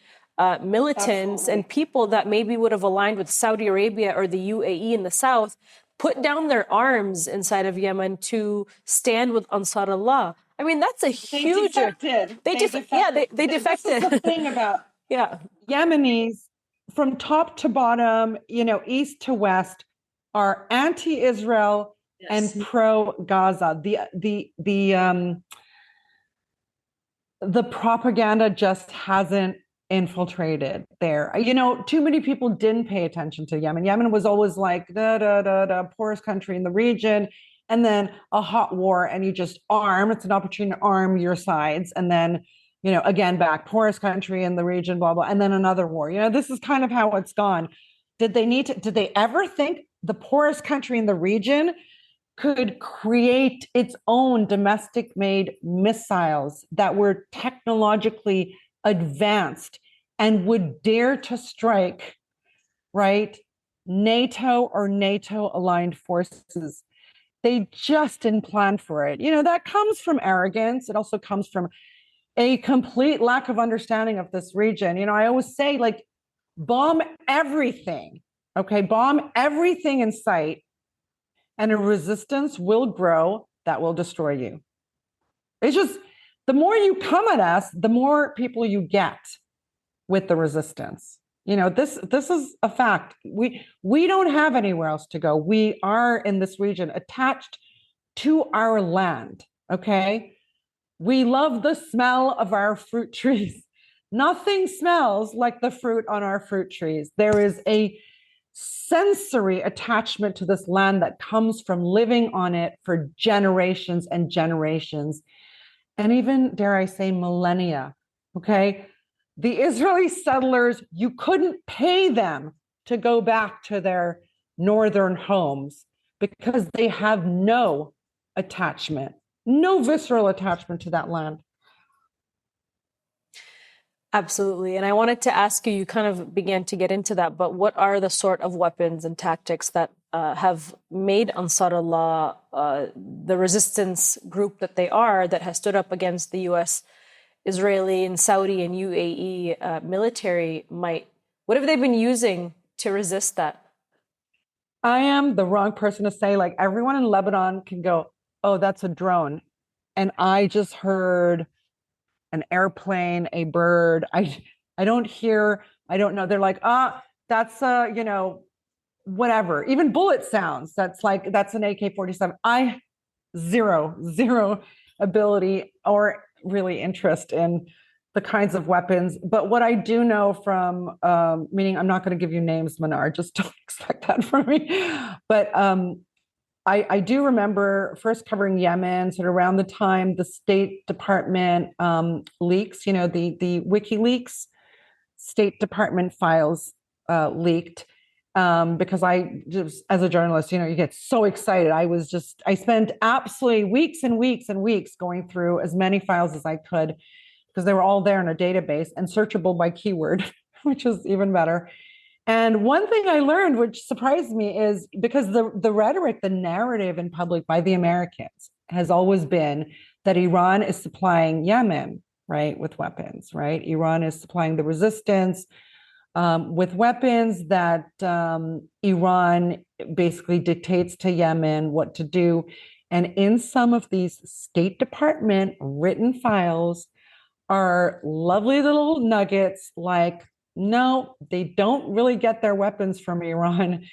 militants and people that maybe would have aligned with Saudi Arabia or the UAE in the south put down their arms inside of Yemen to stand with Ansar Allah. I mean, that's a huge... They defected. They defected. This is the thing about Yemenis, from top to bottom, east to west, are anti-Israel and pro-Gaza. The propaganda just hasn't infiltrated there. Too many people didn't pay attention to Yemen. Yemen was always like the poorest country in the region, and then a hot war, and you just arm. It's an opportunity to arm your sides, and then again back, poorest country in the region, blah blah, and then another war. This is kind of how it's gone. Did they ever think the poorest country in the region could create its own domestic made missiles that were technologically advanced and would dare to strike, right, NATO or NATO aligned forces. They just didn't plan for it. That comes from arrogance. It also comes from a complete lack of understanding of this region. I always say, like, bomb everything, okay? Bomb everything in sight, and a resistance will grow that will destroy you. It's just, the more you come at us, the more people you get with the resistance. This is a fact. We don't have anywhere else to go. We are in this region attached to our land, okay? We love the smell of our fruit trees. Nothing smells like the fruit on our fruit trees. There is a sensory attachment to this land that comes from living on it for generations and generations, and even, dare I say, millennia, okay? The Israeli settlers, you couldn't pay them to go back to their northern homes because they have no attachment, no visceral attachment to that land. Absolutely. And I wanted to ask you, you kind of began to get into that, but what are the sort of weapons and tactics that have made Ansar Allah the resistance group that they are, that has stood up against the US, Israeli, and Saudi and UAE military might? What have they been using to resist that? I am the wrong person to say, like, everyone in Lebanon can go, oh, that's a drone. And I just heard an airplane, a bird. I don't hear, I don't know. They're like, that's whatever. Even bullet sounds. That's an AK-47. I zero ability or really interest in the kinds of weapons. But what I do know from, meaning I'm not going to give you names, Mnar, just don't expect that from me. But I do remember first covering Yemen, sort of around the time the State Department leaks, the WikiLeaks State Department files leaked, because I just, as a journalist, you get so excited. I spent absolutely weeks and weeks and weeks going through as many files as I could, because they were all there in a database and searchable by keyword, which is even better. And one thing I learned, which surprised me, is because the rhetoric, the narrative in public by the Americans has always been that Iran is supplying Yemen, right, with weapons, right? Iran is supplying the resistance with weapons, that Iran basically dictates to Yemen what to do. And in some of these State Department written files are lovely little nuggets like, no, they don't really get their weapons from Iran.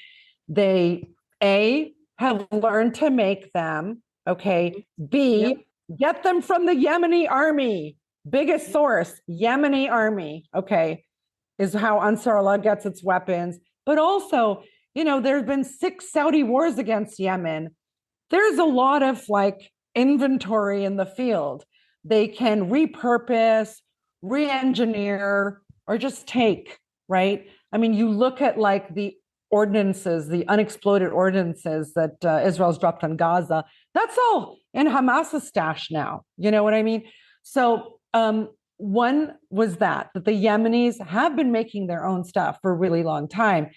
They, A, have learned to make them, okay? B, yep, get them from the Yemeni army. Biggest source, Yemeni army, okay, is how Ansar Allah gets its weapons. But also, there have been 6 Saudi wars against Yemen. There's a lot of inventory in the field. They can repurpose, re-engineer, or just take, right? I mean, you look at the ordinances, the unexploded ordinances that Israel's dropped on Gaza, that's all in Hamas's stash now. You know what I mean? So one was that the Yemenis have been making their own stuff for a really long time,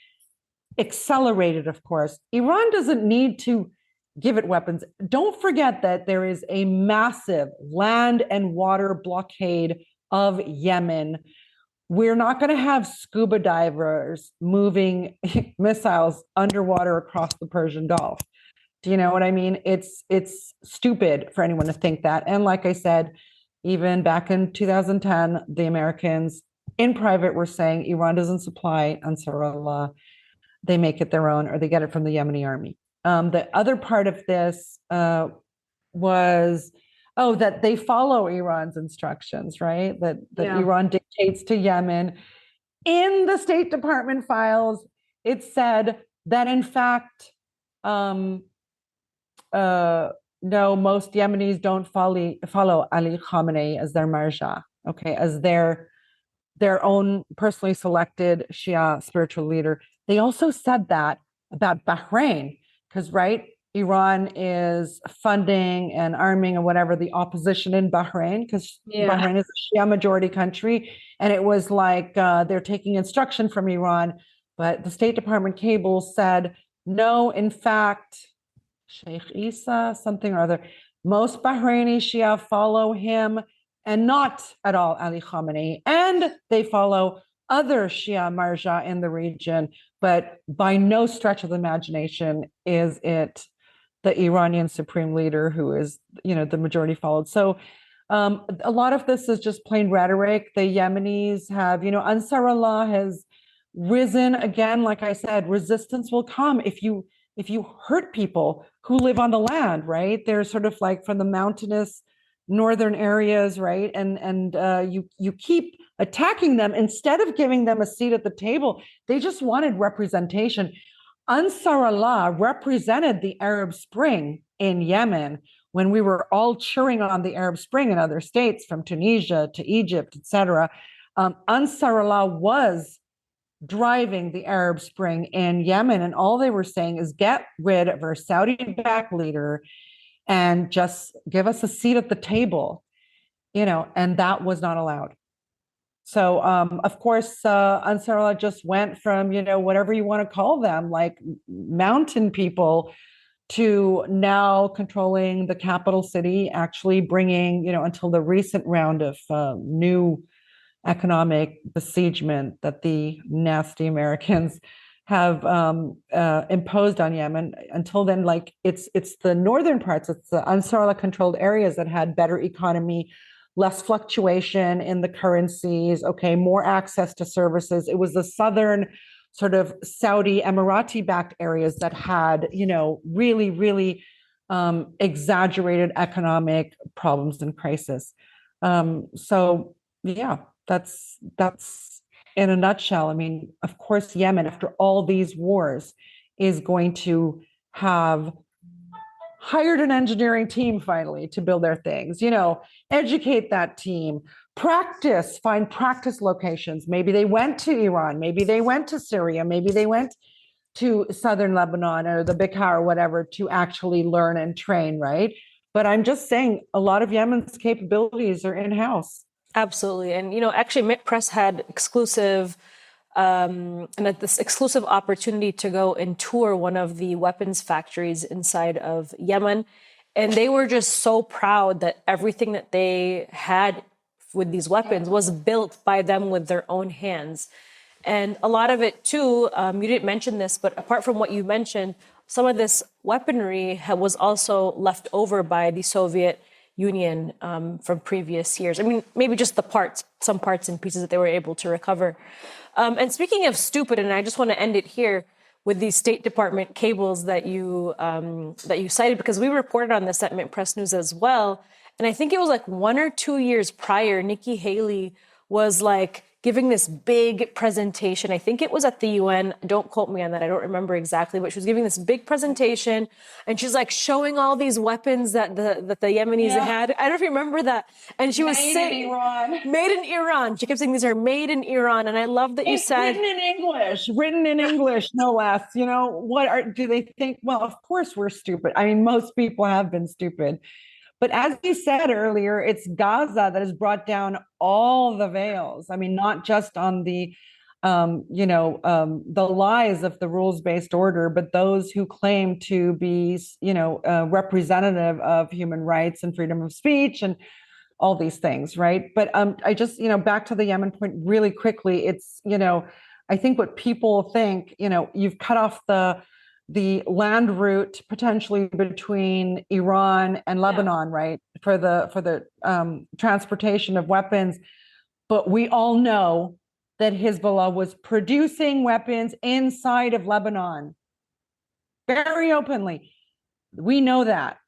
accelerated, of course. Iran doesn't need to give it weapons. Don't forget that there is a massive land and water blockade of Yemen. We're not going to have scuba divers moving missiles underwater across the Persian Gulf. Do you know what I mean? It's stupid for anyone to think that. And like I said, even back in 2010, the Americans in private were saying Iran doesn't supply Ansar Allah. They make it their own, or they get it from the Yemeni army. The other part of this was, that they follow Iran's instructions, right? That Iran dictates to Yemen. In the State Department files, it said that, in fact, no, most Yemenis don't follow Ali Khamenei as their marja, okay, as their own personally selected Shia spiritual leader. They also said that about Bahrain, because, right, Iran is funding and arming and whatever the opposition in Bahrain, because Bahrain is a Shia majority country. And it was like they're taking instruction from Iran. But the State Department cable said, no, in fact, Sheikh Isa, something or other, most Bahraini Shia follow him and not at all Ali Khamenei. And they follow other Shia Marja in the region, but by no stretch of the imagination is it the Iranian supreme leader who is, the majority followed. So a lot of this is just plain rhetoric. The Yemenis have, Ansar Allah has risen again. Like I said, resistance will come if you hurt people who live on the land, right? They're sort of like from the mountainous northern areas, right? And you keep attacking them instead of giving them a seat at the table. They just wanted representation. Ansar Allah represented the Arab Spring in Yemen when we were all cheering on the Arab Spring in other states, from Tunisia to Egypt, etc. Ansar Allah was driving the Arab Spring in Yemen, and all they were saying is get rid of our Saudi-backed leader and just give us a seat at the table, and that was not allowed. So, of course, Ansar Allah just went from, whatever you want to call them, like mountain people, to now controlling the capital city, actually bringing, until the recent round of new economic besiegement that the nasty Americans have imposed on Yemen. Until then, like it's the northern parts, it's the Ansar Allah controlled areas that had better economy, less fluctuation in the currencies, okay, more access to services. It was the southern sort of Saudi Emirati backed areas that had, really, really exaggerated economic problems and crisis. So yeah, that's in a nutshell. I mean, of course, Yemen, after all these wars, is going to have hired an engineering team finally to build their things, educate that team, find practice locations. Maybe they went to Iran, maybe they went to Syria, maybe they went to southern Lebanon or the Bekaa or whatever to actually learn and train, right? But I'm just saying a lot of Yemen's capabilities are in-house. Absolutely. And, actually, Mint Press had this exclusive opportunity to go and tour one of the weapons factories inside of Yemen. And they were just so proud that everything that they had with these weapons was built by them with their own hands. And a lot of it, too, you didn't mention this, but apart from what you mentioned, some of this weaponry was also left over by the Soviet Union from previous years. I mean, maybe just some parts and pieces that they were able to recover. And speaking of stupid, and I just want to end it here with these State Department cables that you cited, because we reported on this at Mint Press News as well. And I think it was like 1 or 2 years prior, Nikki Haley was like giving this big presentation. I think it was at the UN. Don't quote me on that. I don't remember exactly, but she was giving this big presentation and she's like showing all these weapons that the Yemenis had. I don't know if you remember that. And she was saying, made in Iran. She kept saying these are made in Iran. And I love that you said written in English, no less. Do they think? Well, of course we're stupid. I mean, most people have been stupid. But as you said earlier, it's Gaza that has brought down all the veils. I mean, not just on the, the lies of the rules-based order, but those who claim to be, representative of human rights and freedom of speech and all these things, right? But I just, back to the Yemen point really quickly. It's, I think what people think, you've cut off the land route potentially between Iran and Lebanon, right, for the transportation of weapons. But we all know that Hezbollah was producing weapons inside of Lebanon very openly. We know that.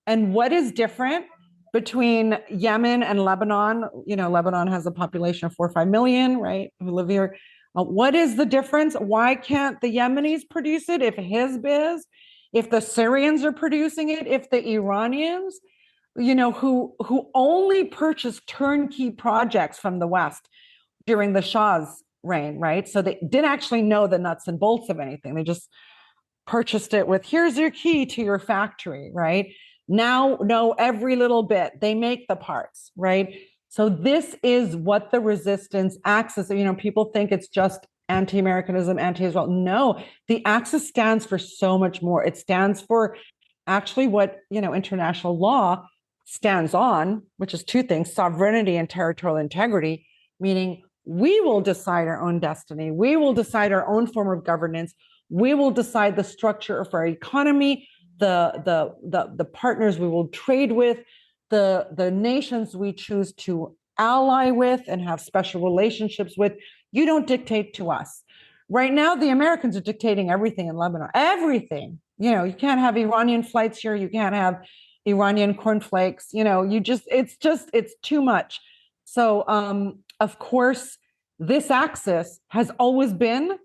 And what is different between Yemen and Lebanon? Lebanon has a population of 4 or 5 million, right, who live here. What is the difference? Why can't the Yemenis produce it if Hizb is? If the Syrians are producing it? If the Iranians, who only purchased turnkey projects from the West during the Shah's reign, right? So they didn't actually know the nuts and bolts of anything. They just purchased it with, here's your key to your factory, right? Now know every little bit. They make the parts, right? So this is what the resistance axis, people think it's just anti-Americanism, anti-Israel. No, the axis stands for so much more. It stands for actually what, international law stands on, which is two things: sovereignty and territorial integrity, meaning we will decide our own destiny. We will decide our own form of governance. We will decide the structure of our economy, the partners we will trade with, the nations we choose to ally with and have special relationships with. You don't dictate to us. Right now, the Americans are dictating everything in Lebanon. Everything. You can't have Iranian flights here. You can't have Iranian cornflakes. It's too much. So, of course, this axis has always been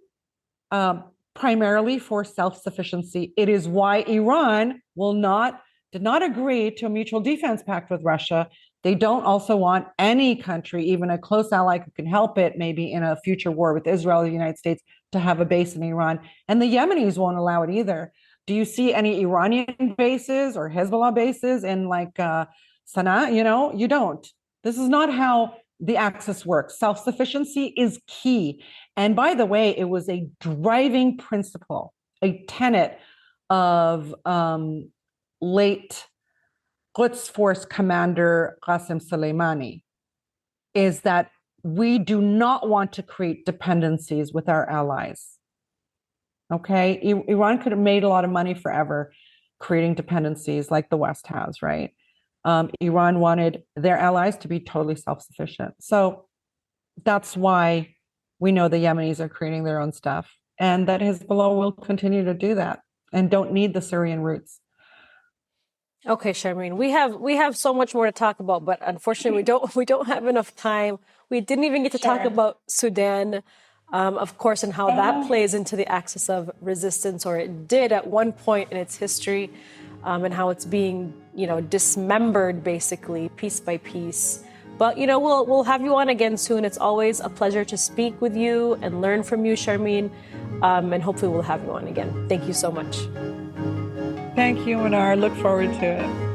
primarily for self-sufficiency. It is why Iran did not agree to a mutual defense pact with Russia. They don't also want any country, even a close ally who can help it, maybe in a future war with Israel or the United States, to have a base in Iran. And the Yemenis won't allow it either. Do you see any Iranian bases or Hezbollah bases in Sana'a? You don't. This is not how the axis works. Self-sufficiency is key. And by the way, it was a driving principle, a tenet of late Quds Force Commander Qasem Soleimani, is that we do not want to create dependencies with our allies. Okay, Iran could have made a lot of money forever creating dependencies like the West has, right? Iran wanted their allies to be totally self-sufficient. So that's why we know the Yemenis are creating their own stuff, and that Hezbollah will continue to do that and don't need the Syrian roots. Okay, Sharmine, we have so much more to talk about, but unfortunately we don't have enough time. We didn't even get to talk about Sudan, of course, and how that plays into the axis of resistance, or it did at one point in its history, and how it's being, dismembered basically piece by piece. But we'll have you on again soon. It's always a pleasure to speak with you and learn from you, Sharmine, and hopefully we'll have you on again. Thank you so much. Thank you, Mnar. Look forward to it.